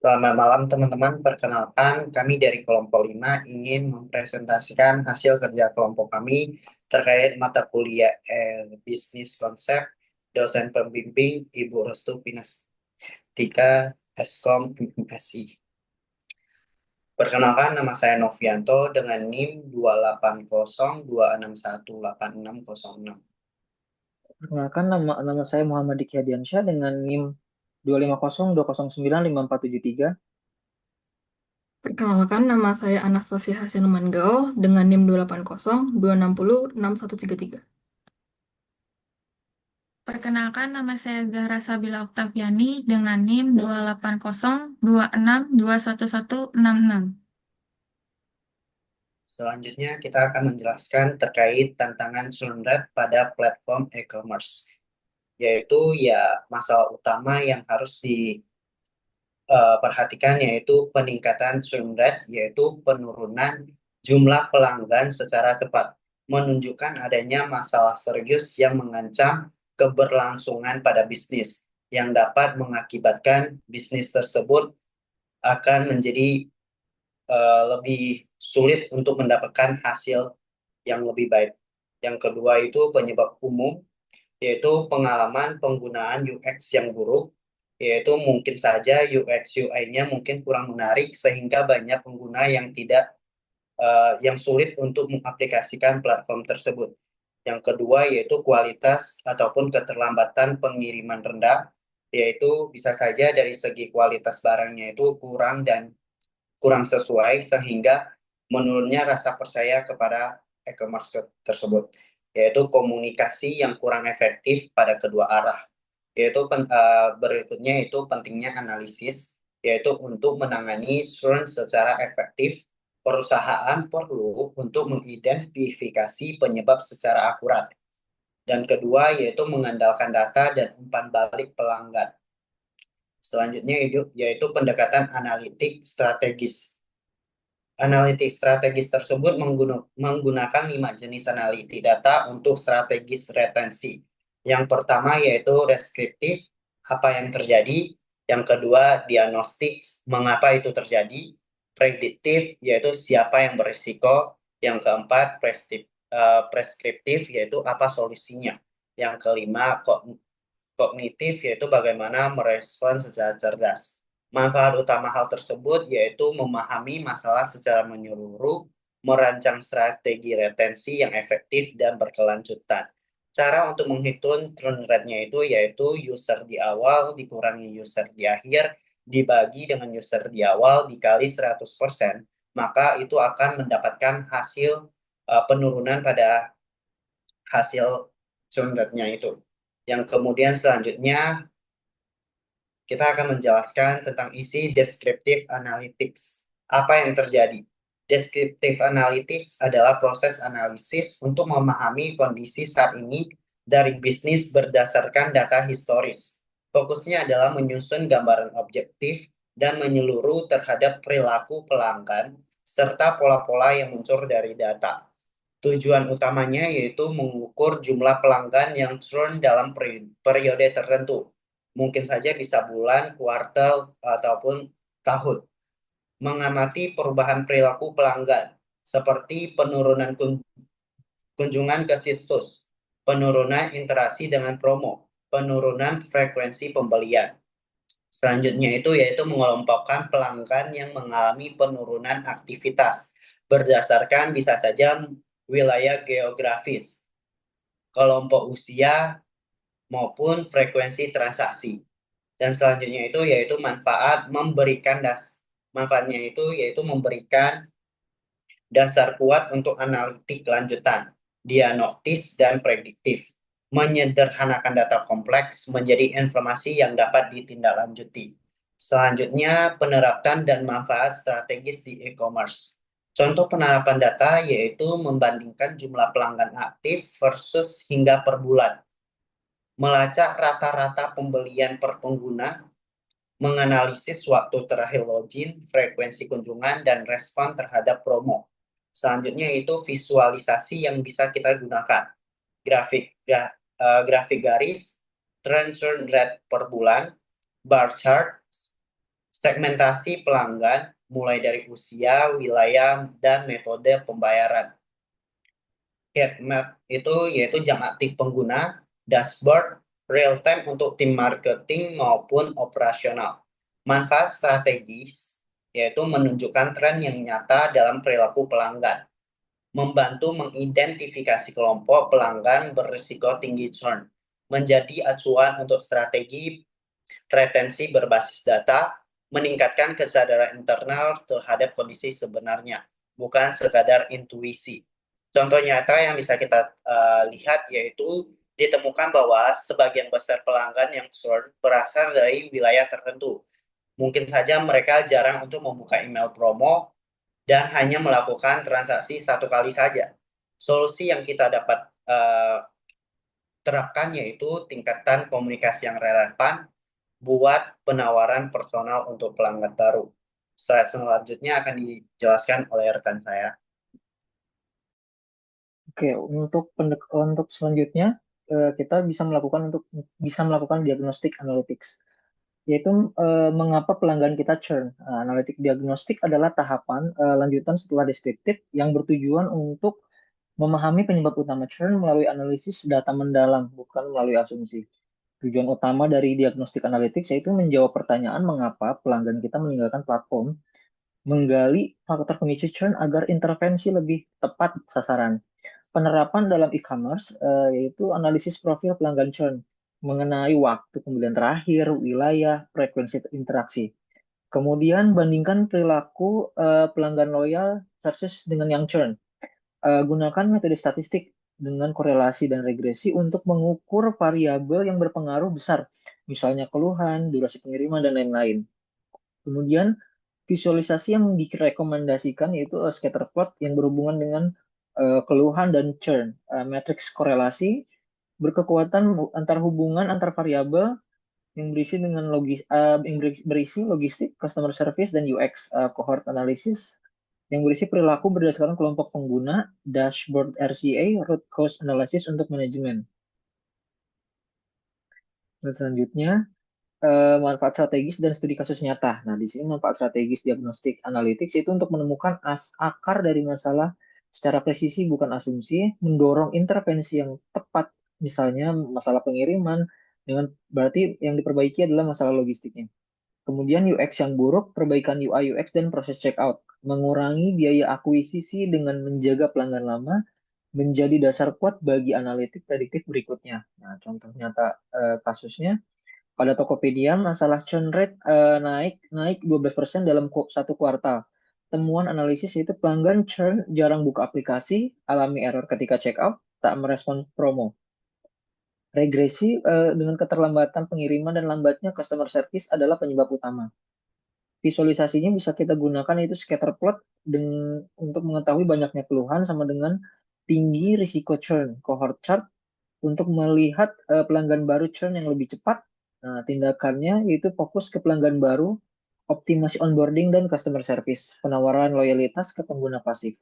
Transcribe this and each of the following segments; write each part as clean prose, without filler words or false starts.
Selamat malam teman-teman, perkenalkan kami dari kelompok 5 ingin mempresentasikan hasil kerja kelompok kami terkait mata kuliah bisnis konsep dosen pembimbing Ibu Restu Pinastika Eskom MSI. Perkenalkan nama saya Novianto dengan NIM 28026186606. Perkenalkan nama saya Muhammad Diki Hadiansyah dengan NIM 25020095473. Perkenalkan, nama saya Anastasia Hasianuman Gaul dengan NIM 28026061133. Perkenalkan, nama saya Zahra Sabila Oktaviani dengan NIM 28026221166. Selanjutnya kita akan menjelaskan terkait tantangan Sunred pada platform e-commerce, yaitu ya masalah utama yang harus diperhatikan yaitu peningkatan churn rate, yaitu penurunan jumlah pelanggan secara cepat, menunjukkan adanya masalah serius yang mengancam keberlangsungan pada bisnis, yang dapat mengakibatkan bisnis tersebut akan menjadi lebih sulit untuk mendapatkan hasil yang lebih baik. Yang kedua itu penyebab umum, yaitu pengalaman penggunaan UX yang buruk, yaitu mungkin saja UX UI-nya mungkin kurang menarik sehingga banyak pengguna yang tidak yang sulit untuk mengaplikasikan platform tersebut. Yang kedua yaitu kualitas ataupun keterlambatan pengiriman rendah, yaitu bisa saja dari segi kualitas barangnya itu kurang sesuai sehingga menurunnya rasa percaya kepada e-commerce tersebut, yaitu komunikasi yang kurang efektif pada kedua arah. Yaitu berikutnya itu pentingnya analisis, yaitu untuk menangani churn secara efektif, perusahaan perlu untuk mengidentifikasi penyebab secara akurat. Dan kedua yaitu mengandalkan data dan umpan balik pelanggan. Selanjutnya yaitu pendekatan analitik strategis. Analitik strategis tersebut menggunakan 5 jenis analitik data untuk strategis retensi. Yang pertama yaitu deskriptif, apa yang terjadi. Yang kedua, diagnostik, mengapa itu terjadi. Prediktif, yaitu siapa yang berisiko. Yang keempat, preskriptif, yaitu apa solusinya. Yang kelima, kognitif, yaitu bagaimana merespon secara cerdas. Manfaat utama hal tersebut yaitu memahami masalah secara menyeluruh, merancang strategi retensi yang efektif dan berkelanjutan. Cara untuk menghitung churn rate-nya itu yaitu user di awal dikurangi user di akhir dibagi dengan user di awal dikali 100%, maka itu akan mendapatkan hasil penurunan pada hasil churn rate-nya itu. Yang kemudian selanjutnya kita akan menjelaskan tentang isi descriptive analytics. Apa yang terjadi? Descriptive analytics adalah proses analisis untuk memahami kondisi saat ini dari bisnis berdasarkan data historis. Fokusnya adalah menyusun gambaran objektif dan menyeluruh terhadap perilaku pelanggan serta pola-pola yang muncul dari data. Tujuan utamanya yaitu mengukur jumlah pelanggan yang churn dalam periode tertentu. Mungkin saja bisa bulan, kuartal, ataupun tahun. Mengamati perubahan perilaku pelanggan, seperti penurunan kunjungan ke situs, penurunan interaksi dengan promo, penurunan frekuensi pembelian. Selanjutnya itu yaitu mengelompokkan pelanggan yang mengalami penurunan aktivitas berdasarkan bisa saja wilayah geografis, kelompok usia, maupun frekuensi transaksi. Dan selanjutnya itu yaitu manfaatnya itu yaitu memberikan dasar kuat untuk analitik lanjutan, diagnostis dan prediktif, menyederhanakan data kompleks menjadi informasi yang dapat ditindaklanjuti. Selanjutnya, penerapan dan manfaat strategis di e-commerce. Contoh penerapan data yaitu membandingkan jumlah pelanggan aktif versus hingga per bulan, melacak rata-rata pembelian per pengguna, menganalisis waktu terakhir login, frekuensi kunjungan, dan respon terhadap promo. Selanjutnya itu visualisasi yang bisa kita gunakan. Grafik garis, trend churn rate per bulan, bar chart, Segmentasi pelanggan mulai dari usia, wilayah, dan metode pembayaran. Heat map itu yaitu jam aktif pengguna, dashboard, real time untuk tim marketing maupun operasional. Manfaat strategis yaitu menunjukkan tren yang nyata dalam perilaku pelanggan, membantu mengidentifikasi kelompok pelanggan berisiko tinggi churn, menjadi acuan untuk strategi retensi berbasis data, meningkatkan kesadaran internal terhadap kondisi sebenarnya, bukan sekadar intuisi. Contoh nyata yang bisa kita lihat yaitu ditemukan bahwa sebagian besar pelanggan yang churn berasal dari wilayah tertentu. Mungkin saja mereka jarang untuk membuka email promo dan hanya melakukan transaksi satu kali saja. Solusi yang kita dapat terapkan yaitu tingkatan komunikasi yang relevan buat penawaran personal untuk pelanggan baru. Slide selanjutnya akan dijelaskan oleh rekan saya. Oke, untuk selanjutnya kita bisa melakukan diagnostic analytics, yaitu mengapa pelanggan kita churn. Analitik diagnostik adalah tahapan lanjutan setelah deskriptif yang bertujuan untuk memahami penyebab utama churn melalui analisis data mendalam, bukan melalui asumsi. Tujuan utama dari diagnostik analytics yaitu menjawab pertanyaan mengapa pelanggan kita meninggalkan platform, menggali faktor pemicu churn agar intervensi lebih tepat sasaran. Penerapan dalam e-commerce yaitu analisis profil pelanggan churn mengenai waktu pembelian terakhir, wilayah, frekuensi interaksi. Kemudian bandingkan perilaku pelanggan loyal versus dengan yang churn. Gunakan metode statistik dengan korelasi dan regresi untuk mengukur variabel yang berpengaruh besar, misalnya keluhan, durasi pengiriman, dan lain-lain. Kemudian visualisasi yang direkomendasikan yaitu scatter plot yang berhubungan dengan keluhan dan churn. Matriks korelasi berkekuatan antar hubungan antar variabel yang berisi logistik, customer service, dan UX. Cohort analysis yang berisi perilaku berdasarkan kelompok pengguna, dashboard RCA, root cause analysis untuk manajemen. Dan selanjutnya, manfaat strategis dan studi kasus nyata. Nah, di sini manfaat strategis diagnostik analytics itu untuk menemukan akar dari masalah secara presisi bukan asumsi, mendorong intervensi yang tepat, misalnya masalah pengiriman, dengan berarti yang diperbaiki adalah masalah logistiknya. Kemudian UX yang buruk, perbaikan UI UX dan proses checkout, mengurangi biaya akuisisi dengan menjaga pelanggan lama, menjadi dasar kuat bagi analitik prediktif berikutnya. Nah, contoh nyata kasusnya, pada Tokopedia, masalah churn rate naik 12% dalam satu kuartal. Temuan analisis itu pelanggan churn jarang buka aplikasi, alami error ketika checkout, tak merespon promo. Regresi dengan keterlambatan pengiriman dan lambatnya customer service adalah penyebab utama. Visualisasinya bisa kita gunakan itu scatter plot untuk mengetahui banyaknya keluhan sama dengan tinggi risiko churn. Cohort chart untuk melihat pelanggan baru churn yang lebih cepat. Nah, tindakannya yaitu fokus ke pelanggan baru, optimasi onboarding dan customer service, penawaran loyalitas ke pengguna pasif.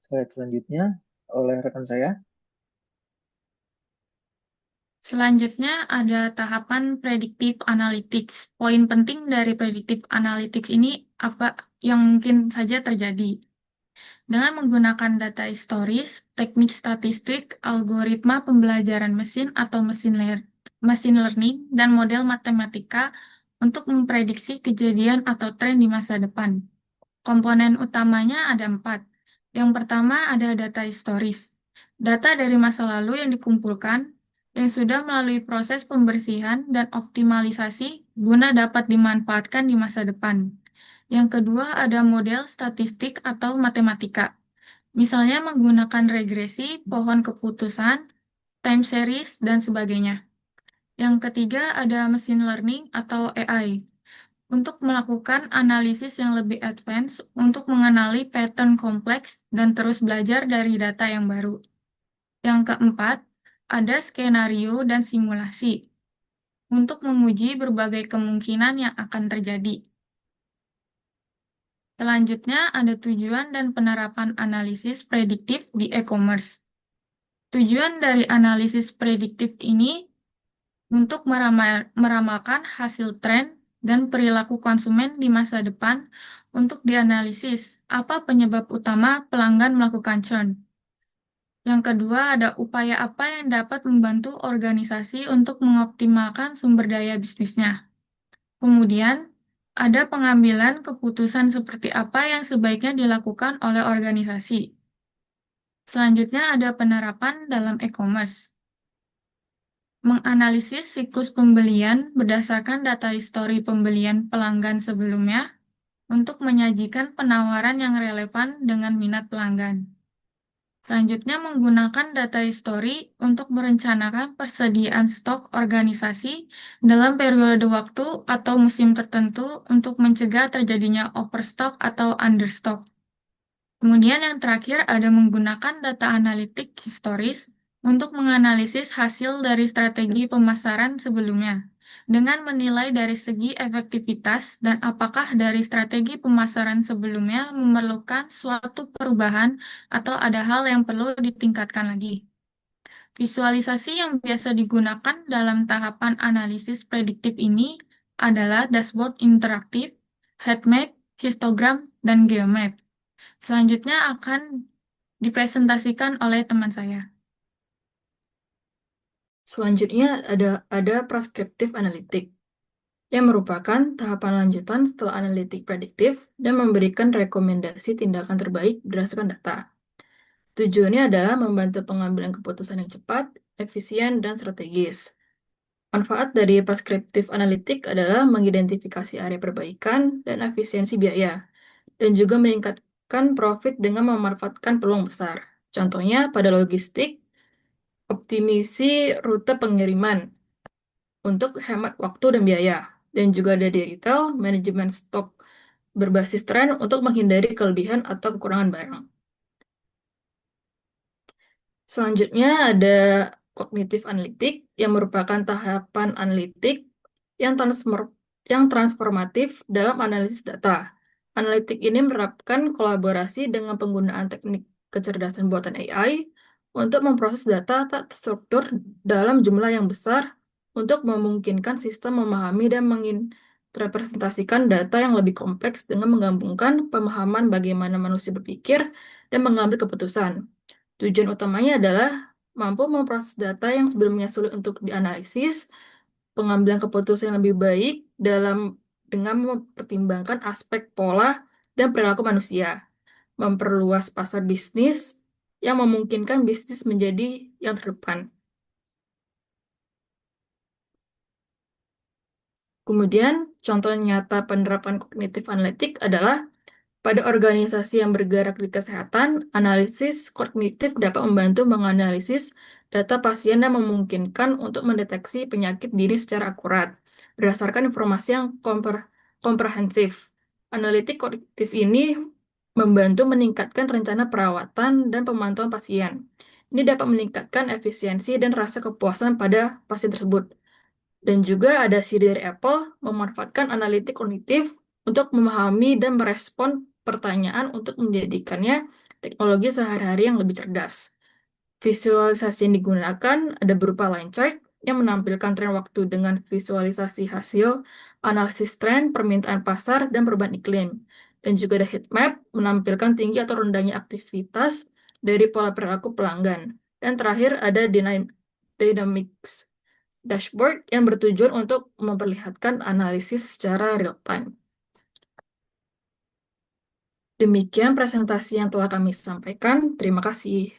Slide selanjutnya oleh rekan saya. Selanjutnya ada tahapan predictive analytics. Poin penting dari predictive analytics ini apa yang mungkin saja terjadi. Dengan menggunakan data historis, teknik statistik, algoritma pembelajaran mesin atau machine learning, dan model matematika untuk memprediksi kejadian atau tren di masa depan. Komponen utamanya ada 4. Yang pertama ada data historis. Data dari masa lalu yang dikumpulkan yang sudah melalui proses pembersihan dan optimalisasi guna dapat dimanfaatkan di masa depan. Yang kedua ada model statistik atau matematika. Misalnya menggunakan regresi, pohon keputusan, time series, dan sebagainya. Yang ketiga ada machine learning atau AI. Untuk melakukan analisis yang lebih advance untuk mengenali pattern kompleks dan terus belajar dari data yang baru. Yang keempat, ada skenario dan simulasi untuk menguji berbagai kemungkinan yang akan terjadi. Selanjutnya, ada tujuan dan penerapan analisis prediktif di e-commerce. Tujuan dari analisis prediktif ini untuk meramalkan hasil tren dan perilaku konsumen di masa depan untuk dianalisis apa penyebab utama pelanggan melakukan churn. Yang kedua, ada upaya apa yang dapat membantu organisasi untuk mengoptimalkan sumber daya bisnisnya. Kemudian, ada pengambilan keputusan seperti apa yang sebaiknya dilakukan oleh organisasi. Selanjutnya ada penerapan dalam e-commerce. Menganalisis siklus pembelian berdasarkan data histori pembelian pelanggan sebelumnya untuk menyajikan penawaran yang relevan dengan minat pelanggan. Selanjutnya, menggunakan data histori untuk merencanakan persediaan stok organisasi dalam periode waktu atau musim tertentu untuk mencegah terjadinya overstock atau understock. Kemudian yang terakhir ada menggunakan data analitik historis untuk menganalisis hasil dari strategi pemasaran sebelumnya, dengan menilai dari segi efektivitas dan apakah dari strategi pemasaran sebelumnya memerlukan suatu perubahan atau ada hal yang perlu ditingkatkan lagi. Visualisasi yang biasa digunakan dalam tahapan analisis prediktif ini adalah dashboard interaktif, heat map, histogram, dan geomap. Selanjutnya akan dipresentasikan oleh teman saya. Selanjutnya ada prescriptive analytic, yang merupakan tahapan lanjutan setelah analitik prediktif dan memberikan rekomendasi tindakan terbaik berdasarkan data. Tujuannya adalah membantu pengambilan keputusan yang cepat, efisien, dan strategis. Manfaat dari prescriptive analytic adalah mengidentifikasi area perbaikan dan efisiensi biaya, dan juga meningkatkan profit dengan memanfaatkan peluang besar. Contohnya pada logistik, optimisi rute pengiriman untuk hemat waktu dan biaya. Dan juga ada di retail, manajemen stok berbasis tren untuk menghindari kelebihan atau kekurangan barang. Selanjutnya ada cognitive analytic yang merupakan tahapan analitik yang transformatif dalam analisis data. Analitik ini menerapkan kolaborasi dengan penggunaan teknik kecerdasan buatan AI untuk memproses data tak terstruktur dalam jumlah yang besar untuk memungkinkan sistem memahami dan merepresentasikan data yang lebih kompleks dengan menggabungkan pemahaman bagaimana manusia berpikir dan mengambil keputusan. Tujuan utamanya adalah mampu memproses data yang sebelumnya sulit untuk dianalisis, pengambilan keputusan yang lebih baik dengan mempertimbangkan aspek pola dan perilaku manusia, memperluas pasar bisnis yang memungkinkan bisnis menjadi yang terdepan. Kemudian, contoh nyata penerapan kognitif analitik adalah pada organisasi yang bergerak di kesehatan, analisis kognitif dapat membantu menganalisis data pasien dan memungkinkan untuk mendeteksi penyakit diri secara akurat, berdasarkan informasi yang komprehensif. Analitik kognitif ini membantu meningkatkan rencana perawatan dan pemantauan pasien. Ini dapat meningkatkan efisiensi dan rasa kepuasan pada pasien tersebut. Dan juga ada Siri dari Apple memanfaatkan analitik kognitif untuk memahami dan merespon pertanyaan untuk menjadikannya teknologi sehari-hari yang lebih cerdas. Visualisasi yang digunakan ada berupa line chart yang menampilkan tren waktu dengan visualisasi hasil analisis tren, permintaan pasar, dan perubahan iklim. Dan juga ada heat map menampilkan tinggi atau rendahnya aktivitas dari pola perilaku pelanggan. Dan terakhir ada dynamics dashboard yang bertujuan untuk memperlihatkan analisis secara real time. Demikian presentasi yang telah kami sampaikan. Terima kasih.